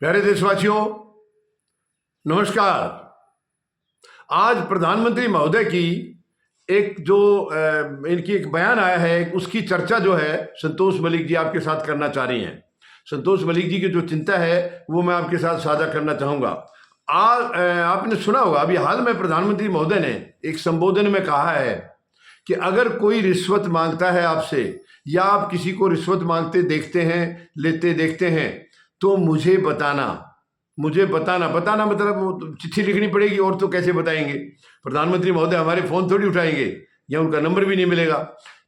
प्यारे देशवासियों, नमस्कार। आज प्रधानमंत्री महोदय की एक जो इनकी एक बयान आया है, उसकी चर्चा जो है संतोष मलिक जी आपके साथ करना चाह रही हैं। संतोष मलिक जी की जो चिंता है वो मैं आपके साथ साझा करना चाहूँगा। आपने सुना होगा, अभी हाल में प्रधानमंत्री महोदय ने एक संबोधन में कहा है कि अगर कोई रिश्वत मांगता है आपसे, या आप किसी को रिश्वत मांगते देखते हैं, लेते देखते हैं, तो मुझे बताना। बताना मतलब वो चिट्ठी लिखनी पड़ेगी, और तो कैसे बताएंगे? प्रधानमंत्री महोदय हमारे फोन थोड़ी उठाएंगे, या उनका नंबर भी नहीं मिलेगा।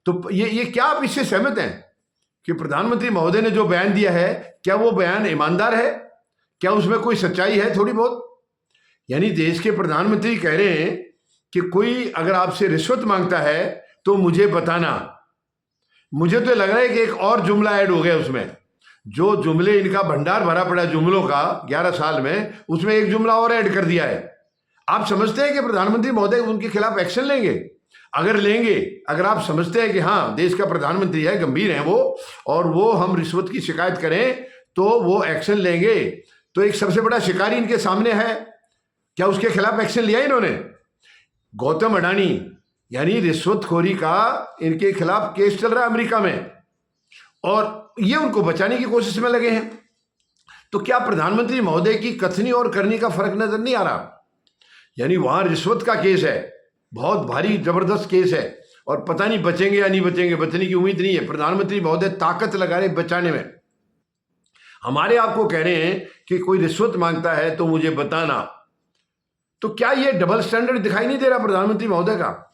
तो ये क्या आप इससे सहमत हैं कि प्रधानमंत्री महोदय ने जो बयान दिया है, क्या वो बयान ईमानदार है? क्या उसमें कोई सच्चाई है थोड़ी बहुत? यानी देश के प्रधानमंत्री कह रहे हैं कि कोई अगर आपसे रिश्वत मांगता है तो मुझे बताना। मुझे तो लग रहा है कि एक और जुमला ऐड हो गया उसमें। जो जुमले इनका भंडार भरा पड़ा जुमलों का 11 साल में, उसमें एक जुमला और ऐड कर दिया है। आप समझते हैं कि प्रधानमंत्री महोदय उनके खिलाफ एक्शन लेंगे? अगर लेंगे, अगर आप समझते हैं कि हाँ देश का प्रधानमंत्री है, गंभीर है वो, और वो हम रिश्वत की शिकायत करें तो वो एक्शन लेंगे, तो एक सबसे बड़ा शिकारी इनके सामने है। क्या उसके खिलाफ एक्शन लिया इन्होंने? गौतम अडानी यानी रिश्वतखोरी का इनके खिलाफ केस चल रहा है अमेरिका में, और ये उनको बचाने की कोशिश में लगे हैं। तो क्या प्रधानमंत्री महोदय की कथनी और करनी का फर्क नजर नहीं आ रहा? यानी वहां रिश्वत का केस है, बहुत भारी जबरदस्त केस है, और पता नहीं बचेंगे या नहीं बचेंगे, बचने की उम्मीद नहीं है। प्रधानमंत्री महोदय ताकत लगा रहे बचाने में। हमारे आपको कह रहे हैं कि कोई रिश्वत मांगता है तो मुझे बताना। तो क्या ये डबल स्टैंडर्ड दिखाई नहीं दे रहा प्रधानमंत्री महोदय का?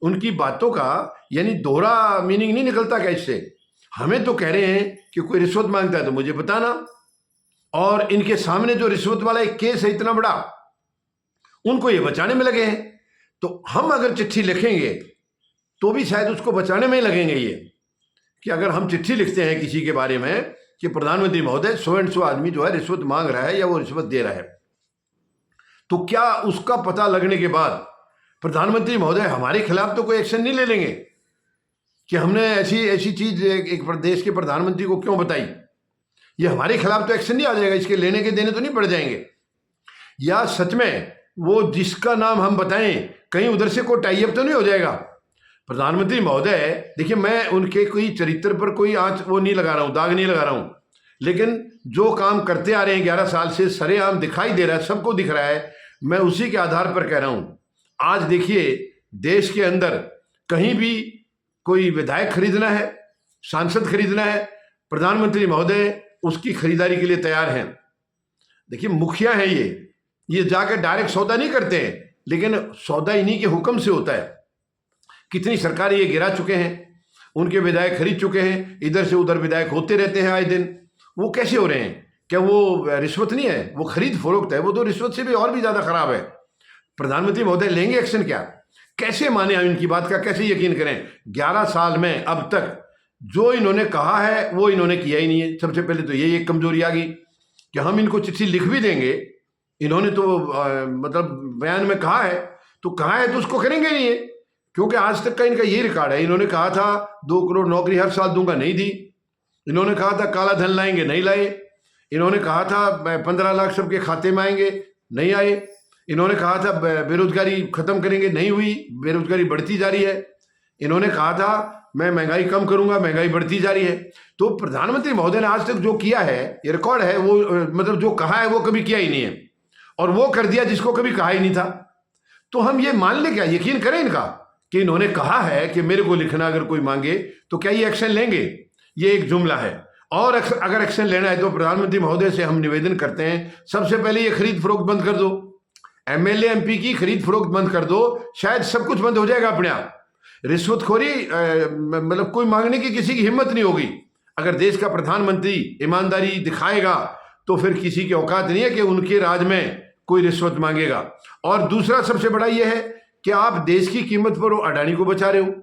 उनकी बातों का यानी दोहरा मीनिंग नहीं निकलता क्या इससे? हमें तो कह रहे हैं कि कोई रिश्वत मांगता है तो मुझे बताना, और इनके सामने जो रिश्वत वाला एक केस है इतना बड़ा, उनको ये बचाने में लगे हैं। तो हम अगर चिट्ठी लिखेंगे तो भी शायद उसको बचाने में ही लगेंगे। ये कि अगर हम चिट्ठी लिखते हैं किसी के बारे में कि प्रधानमंत्री महोदय सो एंड सो आदमी जो है रिश्वत मांग रहा है या वो रिश्वत दे रहा है, तो क्या उसका पता लगने के बाद प्रधानमंत्री महोदय हमारे खिलाफ तो कोई एक्शन नहीं ले लेंगे कि हमने ऐसी चीज एक प्रदेश के प्रधानमंत्री को क्यों बताई? ये हमारे खिलाफ तो एक्शन नहीं आ जाएगा, इसके लेने के देने तो नहीं पड़ जाएंगे? या सच में वो जिसका नाम हम बताएं कहीं उधर से कोई टाई अप तो नहीं हो जाएगा? प्रधानमंत्री महोदय देखिए, मैं उनके कोई चरित्र पर कोई आंच वो नहीं लगा रहा हूं, दाग नहीं लगा रहा हूं, लेकिन जो काम करते आ रहे हैं 11 साल से सरेआम दिखाई दे रहा है, सबको दिख रहा है। मैं उसी के आधार पर कह रहा हूं। आज देखिए, देश के अंदर कहीं भी कोई विधायक खरीदना है, सांसद खरीदना है, प्रधानमंत्री महोदय उसकी खरीदारी के लिए तैयार हैं। देखिए, मुखिया हैं ये जाकर डायरेक्ट सौदा नहीं करते हैं, लेकिन सौदा इन्हीं के हुक्म से होता है। कितनी सरकारें ये गिरा चुके हैं, उनके विधायक खरीद चुके हैं, इधर से उधर विधायक होते रहते हैं आए दिन। वो कैसे हो रहे हैं? क्या वो रिश्वत नहीं है? वो खरीद फरोख्त है, वो तो रिश्वत से भी और भी ज्यादा खराब है। प्रधानमंत्री महोदय लेंगे एक्शन क्या? कैसे माने हम इनकी बात का? कैसे यकीन करें? 11 साल में अब तक जो इन्होंने कहा है वो इन्होंने किया ही नहीं है। सबसे पहले तो यही एक कमजोरी आ गई कि हम इनको चिट्ठी लिख भी देंगे, इन्होंने तो मतलब बयान में कहा है, तो उसको करेंगे नहीं है, क्योंकि आज तक का इनका ये रिकॉर्ड है। इन्होंने कहा था 2 करोड़ नौकरी हर साल दूंगा, नहीं दी। इन्होंने कहा था काला धन लाएंगे, नहीं लाए। इन्होंने कहा था 15 लाख सबके खाते में आएंगे, नहीं आए। इन्होंने कहा था बेरोजगारी खत्म करेंगे, नहीं हुई, बेरोजगारी बढ़ती जा रही है। इन्होंने कहा था मैं महंगाई कम करूंगा, महंगाई बढ़ती जा रही है। तो प्रधानमंत्री महोदय ने आज तक जो किया है, ये रिकॉर्ड है, वो मतलब जो कहा है वो कभी किया ही नहीं है, और वो कर दिया जिसको कभी कहा ही नहीं था। तो हम ये मान ले क्या, यकीन करें इनका कि इन्होंने कहा है कि मेरे को लिखना अगर कोई मांगे तो क्या ये एक्शन लेंगे? ये एक जुमला है। और अगर एक्शन लेना है तो प्रधानमंत्री महोदय से हम निवेदन करते हैं, सबसे पहले ये खरीद फरोख्त बंद कर दो, एमएलए एमपी की खरीद फरोख्त बंद कर दो, शायद सब कुछ बंद हो जाएगा अपने आप। रिश्वतखोरी मतलब कोई मांगने की किसी की हिम्मत नहीं होगी। अगर देश का प्रधानमंत्री ईमानदारी दिखाएगा तो फिर किसी की औकात नहीं है कि उनके राज में कोई रिश्वत मांगेगा। और दूसरा सबसे बड़ा यह है कि आप देश की कीमत पर वो अडानी को बचा रहे हो।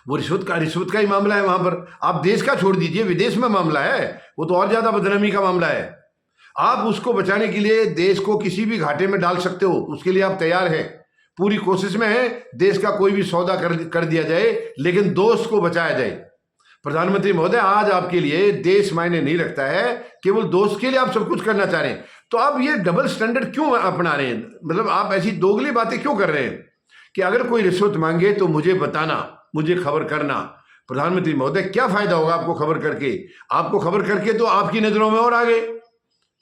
वो रिश्वत का ही मामला है वहां पर। आप देश का छोड़ दीजिए, विदेश में मामला है, वो तो और ज्यादा बदनामी का मामला है। आप उसको बचाने के लिए देश को किसी भी घाटे में डाल सकते हो, उसके लिए आप तैयार हैं, पूरी कोशिश में है। देश का कोई भी सौदा कर दिया जाए, लेकिन दोस्त को बचाया जाए। प्रधानमंत्री महोदय, आज आपके लिए देश मायने नहीं रखता है, केवल दोस्त के लिए आप सब कुछ करना चाह रहे हैं। तो आप ये डबल स्टैंडर्ड क्यों अपना रहे हैं? मतलब आप ऐसी दोगली बातें क्यों कर रहे हैं कि अगर कोई रिश्वत मांगे तो मुझे बताना, मुझे खबर करना। प्रधानमंत्री महोदय, क्या फायदा होगा आपको खबर करके? आपको खबर करके तो आपकी नजरों में और आगे,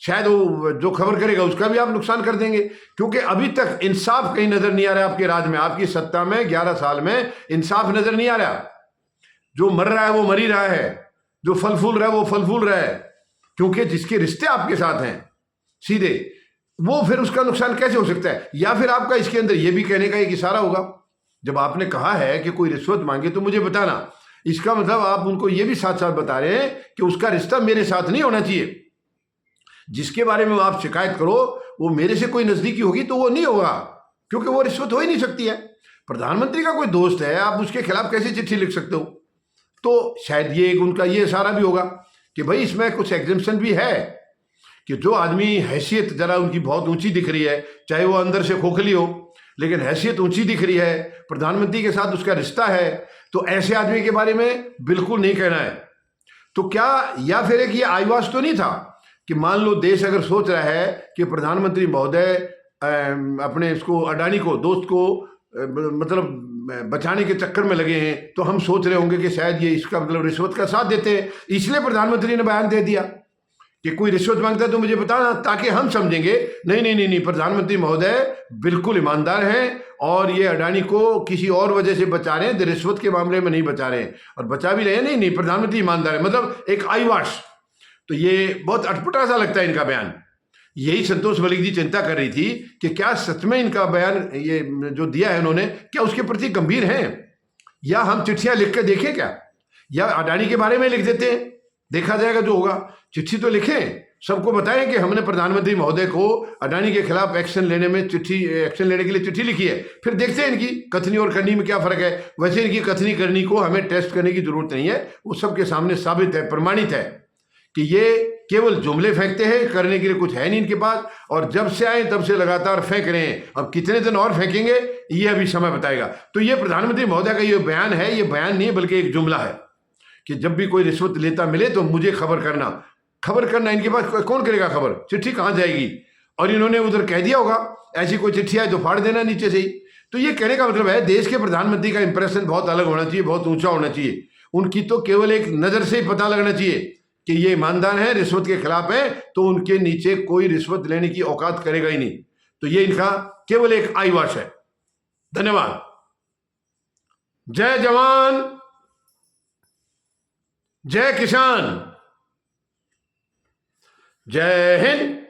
शायद वो जो खबर करेगा उसका भी आप नुकसान कर देंगे, क्योंकि अभी तक इंसाफ कहीं नजर नहीं आ रहा आपके राज में, आपकी सत्ता में 11 साल में इंसाफ नजर नहीं आ रहा। जो मर रहा है वो मर ही रहा है, जो फल फूल रहा है वो फल फूल रहा है, क्योंकि जिसके रिश्ते आपके साथ हैं सीधे, वो फिर उसका नुकसान कैसे हो सकता है? या फिर आपका इसके अंदर ये भी कहने का एक इशारा होगा, जब आपने कहा है कि कोई रिश्वत मांगे तो मुझे बताना, इसका मतलब आप उनको ये भी साथ साथ बता रहे हैं कि उसका रिश्ता मेरे साथ नहीं होना चाहिए। जिसके बारे में आप शिकायत करो वो मेरे से कोई नजदीकी होगी तो वो नहीं होगा, क्योंकि वो रिश्वत हो ही नहीं सकती है। प्रधानमंत्री का कोई दोस्त है, आप उसके खिलाफ कैसे चिट्ठी लिख सकते हो? तो शायद ये एक उनका ये इशारा भी होगा कि भाई इसमें कुछ एग्जेम्पशन भी है, कि जो आदमी हैसियत जरा उनकी बहुत ऊंची दिख रही है, चाहे वो अंदर से खोखली हो लेकिन हैसियत ऊंची दिख रही है, प्रधानमंत्री के साथ उसका रिश्ता है, तो ऐसे आदमी के बारे में बिल्कुल नहीं कहना है। तो क्या, या फिर एक ये आईवास तो नहीं था कि मान लो देश अगर सोच रहा है कि प्रधानमंत्री महोदय अपने इसको अडानी को, दोस्त को मतलब बचाने के चक्कर में लगे हैं, तो हम सोच रहे होंगे कि शायद ये इसका मतलब रिश्वत का साथ देते हैं, इसलिए प्रधानमंत्री ने बयान दे दिया कि कोई रिश्वत मांगता है तो मुझे बताना, ताकि हम समझेंगे नहीं नहीं नहीं नहीं, प्रधानमंत्री महोदय बिल्कुल ईमानदार हैं और ये अडानी को किसी और वजह से बचा रहे हैं, रिश्वत के मामले में नहीं बचा रहे हैं, और बचा भी रहे हैं, नहीं नहीं प्रधानमंत्री ईमानदार है, मतलब एक आईवाश। तो ये बहुत अटपटा सा लगता है इनका बयान। यही संतोष मलिक जी चिंता कर रही थी कि क्या सच में इनका बयान ये जो दिया है उन्होंने, क्या उसके प्रति गंभीर हैं, या हम चिट्ठियां लिख के देखें क्या, या अडानी के बारे में लिख देते हैं, देखा जाएगा जो होगा। चिट्ठी तो लिखें, सबको बताएं कि हमने प्रधानमंत्री महोदय को अडानी के खिलाफ एक्शन लेने में एक्शन लेने के लिए चिट्ठी लिखी है, फिर देखते हैं इनकी कथनी और करनी में क्या फर्क है। वैसे इनकी कथनी करनी को हमें टेस्ट करने की जरूरत नहीं है, वो सबके सामने साबित है, प्रमाणित है कि ये केवल जुमले फेंकते हैं, करने के लिए कुछ है नहीं इनके पास, और जब से आए तब से लगातार फेंक रहे हैं। अब कितने दिन और फेंकेंगे ये अभी समय बताएगा। तो ये प्रधानमंत्री महोदय का ये बयान है, ये बयान नहीं है बल्कि एक जुमला है कि जब भी कोई रिश्वत लेता मिले तो मुझे खबर करना। खबर करना इनके पास कौन करेगा खबर? चिट्ठी कहाँ जाएगी? और इन्होंने उधर कह दिया होगा ऐसी कोई चिट्ठी आए तो फाड़ देना नीचे से ही। तो ये कहने का मतलब है देश के प्रधानमंत्री का इंप्रेशन बहुत अलग होना चाहिए, बहुत ऊंचा होना चाहिए। उनकी तो केवल एक नजर से ही पता लगना चाहिए कि ये ईमानदार है, रिश्वत के खिलाफ है, तो उनके नीचे कोई रिश्वत लेने की औकात करेगा ही नहीं। तो ये इनका केवल एक आईवाश है। धन्यवाद। जय जवान, जय किसान, जय हिंद।